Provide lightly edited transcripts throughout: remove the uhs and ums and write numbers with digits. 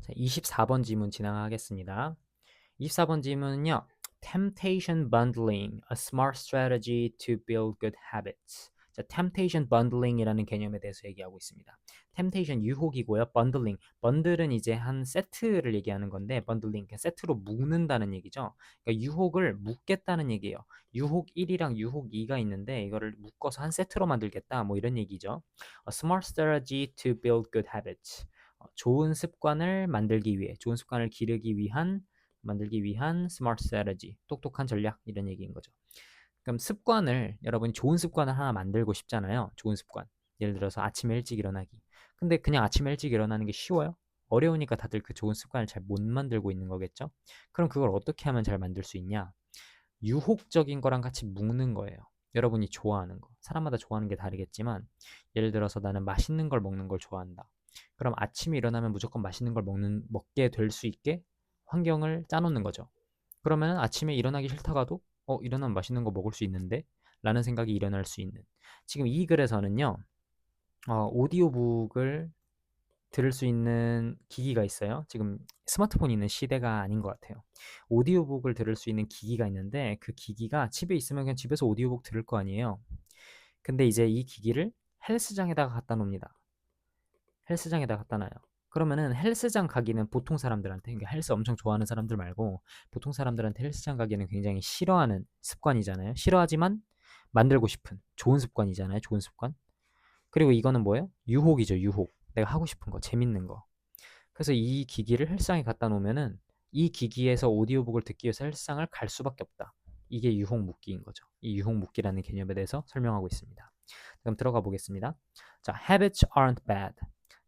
자, 24번 지문 진행하겠습니다. 24번 지문은요. Temptation bundling, a smart strategy to build good habits. 자, temptation bundling이라는 개념에 대해서 얘기하고 있습니다. temptation 유혹이고요. bundling, bundle은 이제 한 세트를 얘기하는 건데 bundling 세트로 묶는다는 얘기죠. 그러니까 유혹을 묶겠다는 얘기예요. 유혹 1이랑 유혹 2가 있는데 이거를 묶어서 한 세트로 만들겠다 뭐 이런 얘기죠. A smart strategy to build good habits. 좋은 습관을 만들기 위해, 좋은 습관을 기르기 위한 만들기 위한 스마트 스트래tegy, 똑똑한 전략 이런 얘기인 거죠. 그럼 습관을 여러분이 좋은 습관을 하나 만들고 싶잖아요. 좋은 습관. 예를 들어서 아침에 일찍 일어나기. 근데 그냥 아침에 일찍 일어나는 게 쉬워요? 어려우니까 다들 그 좋은 습관을 잘 못 만들고 있는 거겠죠? 그럼 그걸 어떻게 하면 잘 만들 수 있냐? 유혹적인 거랑 같이 묶는 거예요. 여러분이 좋아하는 거. 사람마다 좋아하는 게 다르겠지만 예를 들어서 나는 맛있는 걸 먹는 걸 좋아한다. 그럼 아침에 일어나면 무조건 맛있는 걸 먹게 될 수 있게 환경을 짜놓는 거죠. 그러면 아침에 일어나기 싫다가도 일어나면 맛있는 거 먹을 수 있는데 라는 생각이 일어날 수 있는. 지금 이 글에서는요. 오디오북을 들을 수 있는 기기가 있어요. 지금 스마트폰이 있는 시대가 아닌 것 같아요. 오디오북을 들을 수 있는 기기가 있는데 그 기기가 집에 있으면 그냥 집에서 오디오북 들을 거 아니에요. 근데 이제 이 기기를 헬스장에다가 갖다 놉니다. 헬스장에다 갖다 놔요. 그러면은 헬스장 가기는 보통 사람들한테, 그러니까 헬스 엄청 좋아하는 사람들 말고 보통 사람들한테 헬스장 가기는 굉장히 싫어하는 습관이잖아요. 싫어하지만 만들고 싶은 좋은 습관이잖아요. 좋은 습관. 그리고 이거는 뭐예요? 유혹이죠. 유혹. 내가 하고 싶은 거, 재밌는 거. 그래서 이 기기를 헬스장에 갖다 놓으면은 이 기기에서 오디오북을 듣기 위해서 헬스장을 갈 수밖에 없다. 이게 유혹 묶기인 거죠. 이 유혹 묶기라는 개념에 대해서 설명하고 있습니다. 그럼 들어가 보겠습니다. 자, habits aren't bad.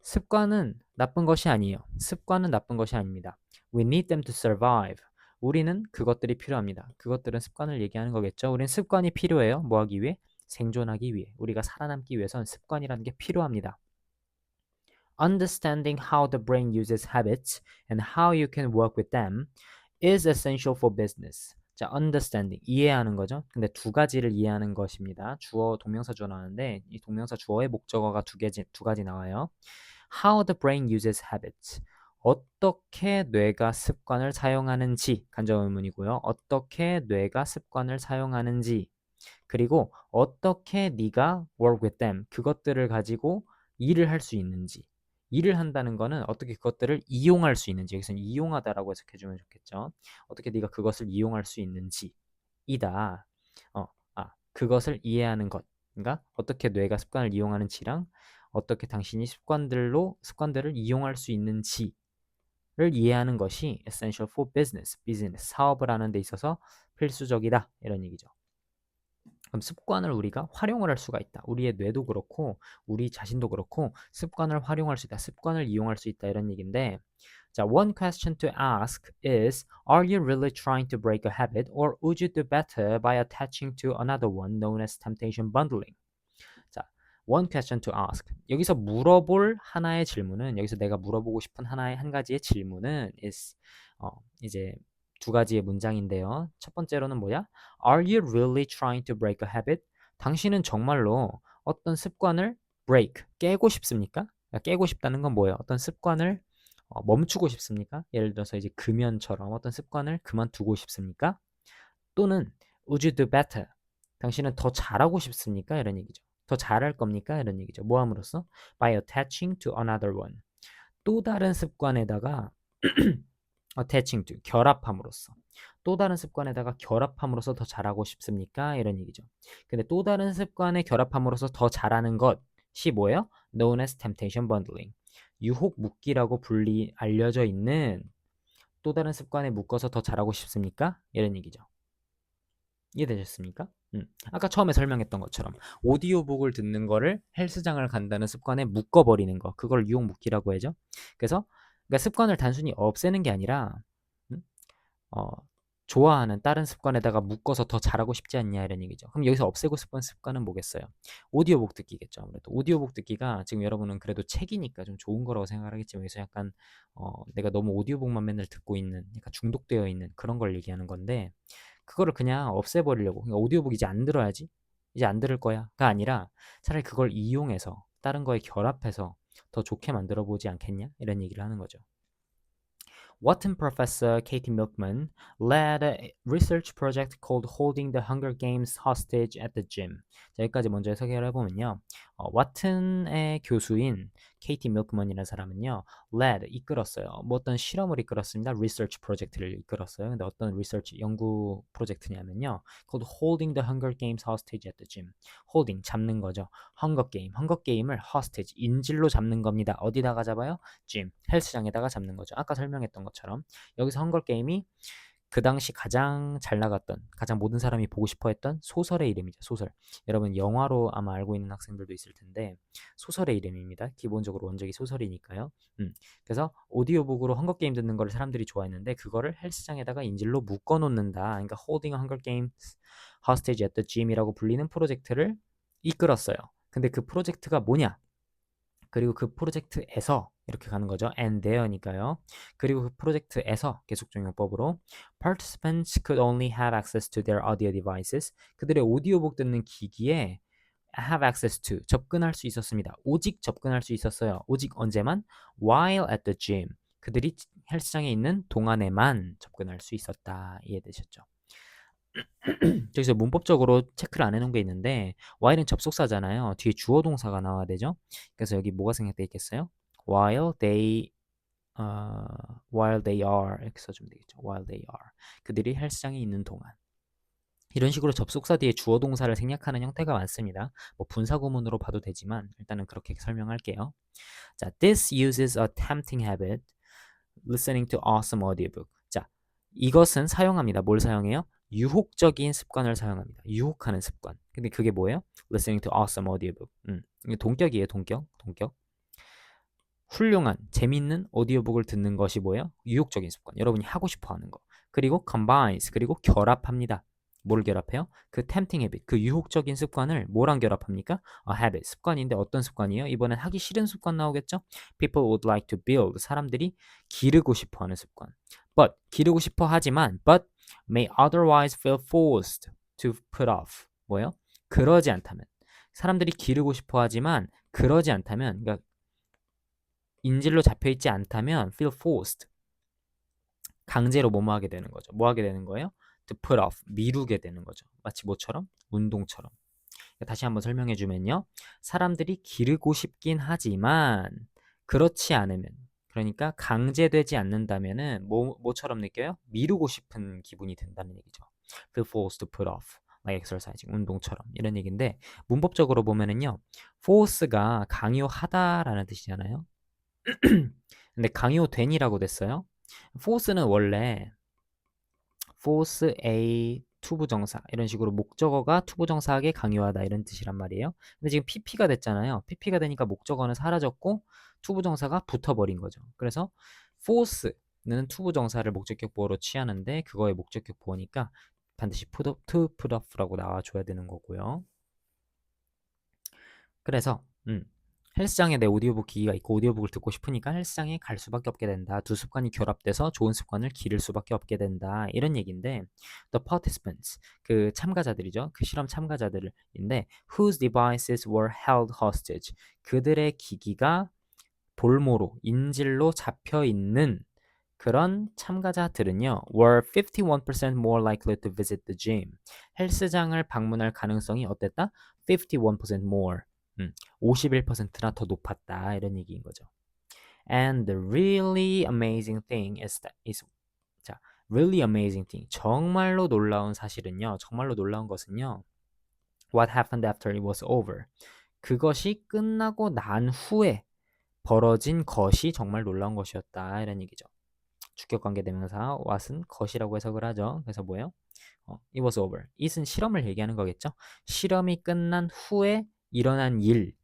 습관은 나쁜 것이 아니에요. 습관은 나쁜 것이 아닙니다. We need them to survive. 우리는 그것들이 필요합니다. 그것들은 습관을 얘기하는 거겠죠. 우리는 습관이 필요해요. 뭐 하기 위해? 생존하기 위해. 우리가 살아남기 위해서는 습관이라는 게 필요합니다. Understanding how the brain uses habits and how you can work with them is essential for business. 자, understanding, 이해하는 거죠. 근데 두 가지를 이해하는 것입니다. 주어, 동명사 주어 나왔는데 이 동명사 주어의 목적어가 두 가지 나와요. How the brain uses habits. 어떻게 뇌가 습관을 사용하는지 간접 의문이고요. 어떻게 뇌가 습관을 사용하는지 그리고 어떻게 네가 work with them 그것들을 가지고 일을 할 수 있는지 일을 한다는 거는 어떻게 그것들을 이용할 수 있는지 여기서는 이용하다라고 해석해 주면 좋겠죠. 어떻게 네가 그것을 이용할 수 있는지 이다. 그것을 이해하는 것. 그러니까 어떻게 뇌가 습관을 이용하는지랑 어떻게 당신이 습관들을 이용할 수 있는지를 이해하는 것이 essential for business, 사업을 하는 데 있어서 필수적이다. 이런 얘기죠. 그럼 습관을 우리가 활용을 할 수가 있다. 우리의 뇌도 그렇고 우리 자신도 그렇고 습관을 활용할 수 있다. 습관을 이용할 수 있다. 이런 얘기인데 자, one question to ask is Are you really trying to break a habit or would you do better by attaching to another one known as temptation bundling? 자, one question to ask. 여기서 물어볼 하나의 질문은 여기서 내가 물어보고 싶은 한 가지의 질문은 is 이제 두 가지의 문장인데요. 첫 번째로는 뭐야? Are you really trying to break a habit? 당신은 정말로 어떤 습관을 break, 깨고 싶습니까? 깨고 싶다는 건 뭐예요? 어떤 습관을 멈추고 싶습니까? 예를 들어서 이제 금연처럼 어떤 습관을 그만두고 싶습니까? 또는 would you do better? 당신은 더 잘하고 싶습니까? 이런 얘기죠. 더 잘할 겁니까? 이런 얘기죠. 뭐 함으로써? By attaching to another one. 또 다른 습관에다가 attaching to 결합함으로써 또 다른 습관에다가 결합함으로써 더 잘하고 싶습니까? 이런 얘기죠. 근데 또 다른 습관에 결합함으로써 더 잘하는 것이 뭐예요? known as temptation bundling. 유혹 묶기라고 알려져 있는 또 다른 습관에 묶어서 더 잘하고 싶습니까? 이런 얘기죠. 이해되셨습니까? 아까 처음에 설명했던 것처럼 오디오북을 듣는 거를 헬스장을 간다는 습관에 묶어버리는 거 그걸 유혹 묶기라고 하죠. 그래서 그러니까 습관을 단순히 없애는 게 아니라 음? 어, 좋아하는 다른 습관에다가 묶어서 더 잘하고 싶지 않냐 이런 얘기죠. 그럼 여기서 없애고 싶은 습관은 뭐겠어요? 오디오북 듣기겠죠. 아무래도 오디오북 듣기가 지금 여러분은 그래도 책이니까 좀 좋은 거라고 생각하겠지만 여기서 약간 내가 너무 오디오북만 맨날 듣고 있는 약간 중독되어 있는 그런 걸 얘기하는 건데 그거를 그냥 없애버리려고 그러니까 오디오북 이제 안 들어야지 이제 안 들을 거야가 아니라 차라리 그걸 이용해서 다른 거에 결합해서 더 좋게 만들어 보지 않겠냐 이런 얘기를 하는 거죠. Wharton professor Katie Milkman led a research project called Holding the Hunger Games Hostage at the Gym. 자, 여기까지 먼저 해석을 해보면요. 와튼의 교수인 케이티 밀크먼이라는 사람은요. led, 이끌었어요. 뭐 어떤 실험을 이끌었습니다. research 프로젝트를 이끌었어요. 근데 어떤 research, 연구 프로젝트냐면요. called Holding the Hunger Games Hostage at the Gym. holding, 잡는 거죠. Hunger Game, Hunger Game을 hostage, 인질로 잡는 겁니다. 어디다가 잡아요? gym, 헬스장에다가 잡는 거죠. 아까 설명했던 것처럼 여기서 헝거 게임이 그 당시 가장 잘 나갔던, 가장 모든 사람이 보고 싶어 했던 소설의 이름이죠. 소설. 여러분 영화로 아마 알고 있는 학생들도 있을 텐데 소설의 이름입니다. 기본적으로 원작이 소설이니까요. 그래서 오디오북으로 헝거 게임 듣는 거를 사람들이 좋아했는데 그거를 헬스장에다가 인질로 묶어 놓는다. 그러니까 Holding a Hunger Games Hostage at the Gym이라고 불리는 프로젝트를 이끌었어요. 근데 그 프로젝트가 뭐냐? 그리고 그 프로젝트에서 이렇게 가는 거죠. and there니까요. 그리고 그 프로젝트에서 계속 적용법으로 participants could only have access to their audio devices. 그들의 오디오북 듣는 기기에 have access to, 접근할 수 있었습니다. 오직 접근할 수 있었어요. 오직 언제만? while at the gym. 그들이 헬스장에 있는 동안에만 접근할 수 있었다. 이해되셨죠? 여기서 문법적으로 체크를 안 해놓은 게 있는데 while은 접속사잖아요. 뒤에 주어 동사가 나와야 되죠. 그래서 여기 뭐가 생략돼 있겠어요? while they are 이렇게 써주면 되겠죠. while they are 그들이 헬스장에 있는 동안. 이런 식으로 접속사 뒤에 주어 동사를 생략하는 형태가 많습니다. 뭐 분사 구문으로 봐도 되지만 일단은 그렇게 설명할게요. 자, this uses a tempting habit, listening to awesome audiobook. 자, 이것은 사용합니다. 뭘 사용해요? 유혹적인 습관을 사용합니다. 유혹하는 습관. 근데 그게 뭐예요? Listening to awesome audiobook. 이게 동격이에요. 동격. 훌륭한, 재밌는 오디오북을 듣는 것이 뭐예요? 유혹적인 습관. 여러분이 하고 싶어 하는 거. 그리고 combines, 그리고 결합합니다. 뭘 결합해요? 그 tempting habit, 그 유혹적인 습관을 뭐랑 결합합니까? A habit, 습관인데 어떤 습관이에요? 이번엔 하기 싫은 습관 나오겠죠? People would like to build, 사람들이 기르고 싶어 하는 습관. But, 기르고 싶어 하지만, but may otherwise feel forced to put off. 뭐예요? 그러지 않다면. 사람들이 기르고 싶어 하지만, 그러지 않다면, 그러니까 인질로 잡혀있지 않다면 feel forced, 강제로 뭐뭐 하게 되는 거죠. 뭐 하게 되는 거예요? to put off, 미루게 되는 거죠. 마치 뭐처럼? 운동처럼. 다시 한번 설명해 주면요. 사람들이 기르고 싶긴 하지만 그렇지 않으면, 그러니까 강제되지 않는다면은 뭐처럼 느껴요? 미루고 싶은 기분이 든다는 얘기죠. feel forced to put off, like exercising, 운동처럼 이런 얘기인데 문법적으로 보면은요. force가 강요하다라는 뜻이잖아요. 근데 강요된이라고 됐어요. force는 원래 force a 투부정사 이런 식으로 목적어가 투부정사에게 강요하다 이런 뜻이란 말이에요. 근데 지금 pp가 됐잖아요. pp가 되니까 목적어는 사라졌고 투부정사가 붙어버린 거죠. 그래서 force는 투부정사를 목적격 보어로 취하는데 그거의 목적격 보어니까 반드시 to put off라고 나와줘야 되는 거고요. 그래서 헬스장에 내 오디오북 기기가 있고 오디오북을 듣고 싶으니까 헬스장에 갈 수밖에 없게 된다. 두 습관이 결합돼서 좋은 습관을 기를 수밖에 없게 된다. 이런 얘기인데 the participants, 그 참가자들이죠. 그 실험 참가자들인데 whose devices were held hostage, 그들의 기기가 볼모로, 인질로 잡혀있는 그런 참가자들은요, were 51% more likely to visit the gym. 헬스장을 방문할 가능성이 어땠다? 51% more. 51%나 더 높았다. 이런 얘기인 거죠. And the really amazing thing 자, really amazing thing. 정말로 놀라운 사실은요, 정말로 놀라운 것은요, what happened after it was over. 그것이 끝나고 난 후에 벌어진 것이 정말 놀라운 것이었다. 이런 얘기죠. 주격관계 대명사 what은 것이라고 해석을 하죠. 그래서 뭐예요? It was over. it은 실험을 얘기하는 거겠죠. 실험이 끝난 후에 일어난 일이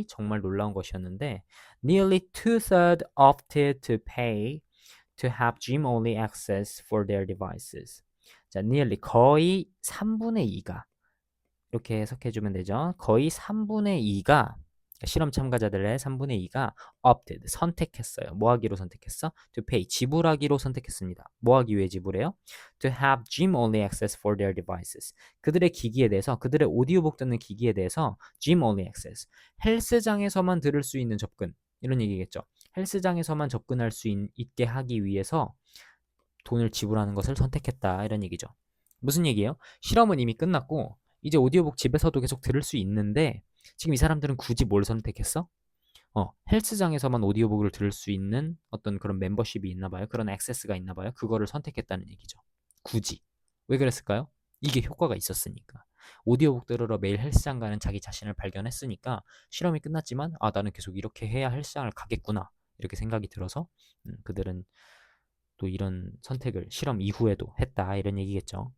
정말 놀라운 것이었는데 nearly two-thirds opted to pay to have gym-only access for their devices. 자, nearly 거의 3분의 2가 이렇게 해석해주면 되죠. 거의 3분의 2가 실험 참가자들의 3분의 2가 opted, 선택했어요. 뭐 하기로 선택했어? To pay, 지불하기로 선택했습니다. 뭐 하기 위해 지불해요? To have gym-only access for their devices. 그들의 기기에 대해서, 그들의 오디오북 듣는 기기에 대해서 gym-only access, 헬스장에서만 들을 수 있는 접근, 이런 얘기겠죠. 헬스장에서만 접근할 수 있게 하기 위해서 돈을 지불하는 것을 선택했다. 이런 얘기죠. 무슨 얘기예요? 실험은 이미 끝났고 이제 오디오북 집에서도 계속 들을 수 있는데 지금 이 사람들은 굳이 뭘 선택했어? 헬스장에서만 오디오북을 들을 수 있는 어떤 그런 멤버십이 있나 봐요. 그런 액세스가 있나 봐요. 그거를 선택했다는 얘기죠. 굳이. 왜 그랬을까요? 이게 효과가 있었으니까. 오디오북 들으러 매일 헬스장 가는 자기 자신을 발견했으니까 실험이 끝났지만 나는 계속 이렇게 해야 헬스장을 가겠구나. 이렇게 생각이 들어서 그들은 또 이런 선택을 실험 이후에도 했다. 이런 얘기겠죠.